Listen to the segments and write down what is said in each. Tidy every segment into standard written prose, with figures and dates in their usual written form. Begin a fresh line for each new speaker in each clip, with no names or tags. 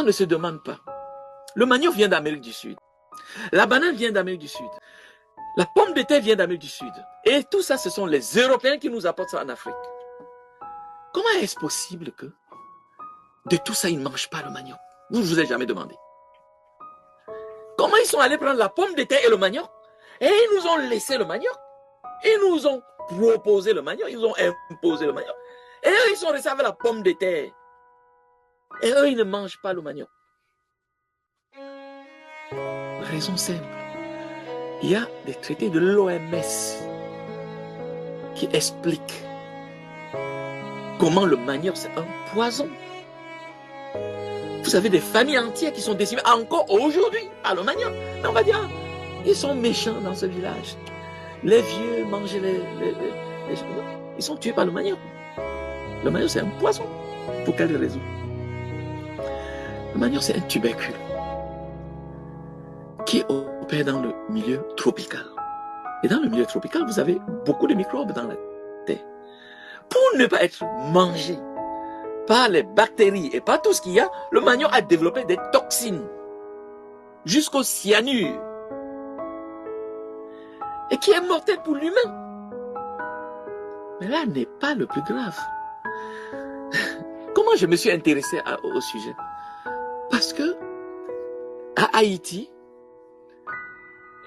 ne se demandent pas. Le manioc vient d'Amérique du Sud. La banane vient d'Amérique du Sud. La pomme de terre vient d'Amérique du Sud. Et tout ça, ce sont les Européens qui nous apportent ça en Afrique. Comment est-ce possible que de tout ça, ils ne mangent pas le manioc? Vous ne vous avez jamais demandé. Comment ils sont allés prendre la pomme de terre et le manioc? Et ils nous ont laissé le manioc. Ils nous ont proposé le manioc. Ils nous ont imposé le manioc. Et eux, ils sont restés avec la pomme de terre. Et eux, ils ne mangent pas le manioc. Raison simple. Il y a des traités de l'OMS qui expliquent comment le manioc, c'est un poison. Vous avez des familles entières qui sont décimées encore aujourd'hui par le manioc. Mais on va dire, ils sont méchants dans ce village. Les vieux mangent les gens. Ils sont tués par le manioc. Le manioc, c'est un poison. Pour quelle raison? Le manioc, c'est un tubercule qui opère dans le milieu tropical. Et dans le milieu tropical, vous avez beaucoup de microbes dans la terre. Pour ne pas être mangé par les bactéries et par tout ce qu'il y a, le manioc a développé des toxines jusqu'au cyanure et qui est mortel pour l'humain. Mais là n'est pas le plus grave. Comment je me suis intéressé au sujet? Parce que à Haïti,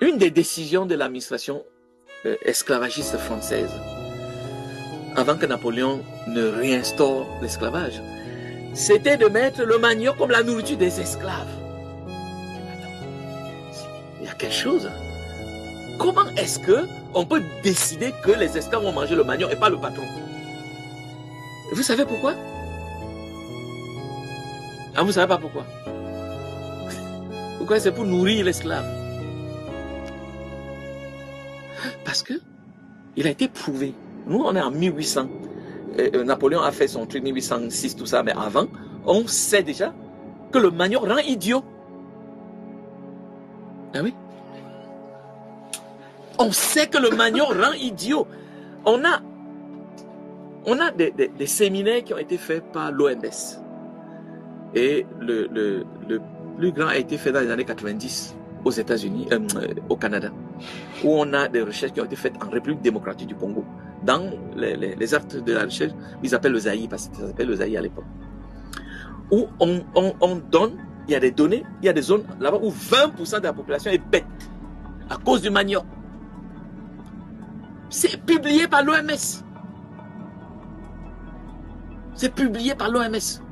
une des décisions de l'administration esclavagiste française, avant que Napoléon ne réinstaure l'esclavage, c'était de mettre le manioc comme la nourriture des esclaves. Il y a quelque chose. Comment est-ce qu'on peut décider que les esclaves vont manger le manioc et pas le patron? Vous savez pourquoi? Ah, vous ne savez pas pourquoi? Pourquoi? C'est pour nourrir l'esclave. Parce que il a été prouvé. Nous, on est en 1800. Napoléon a fait son truc 1806, tout ça, mais avant, on sait déjà que le manioc rend idiot. Ah oui? On sait que le manioc rend idiot. On a des séminaires qui ont été faits par l'OMS. Et le plus grand a été fait dans les années 90 aux États-Unis, au Canada, où on a des recherches qui ont été faites en République démocratique du Congo. Dans les actes de la recherche, ils appellent le Zaïre, parce que ça s'appelle le Zaïre à l'époque. Où on donne, il y a des données, il y a des zones là-bas où 20% de la population est bête à cause du manioc. C'est publié par l'OMS. C'est publié par l'OMS.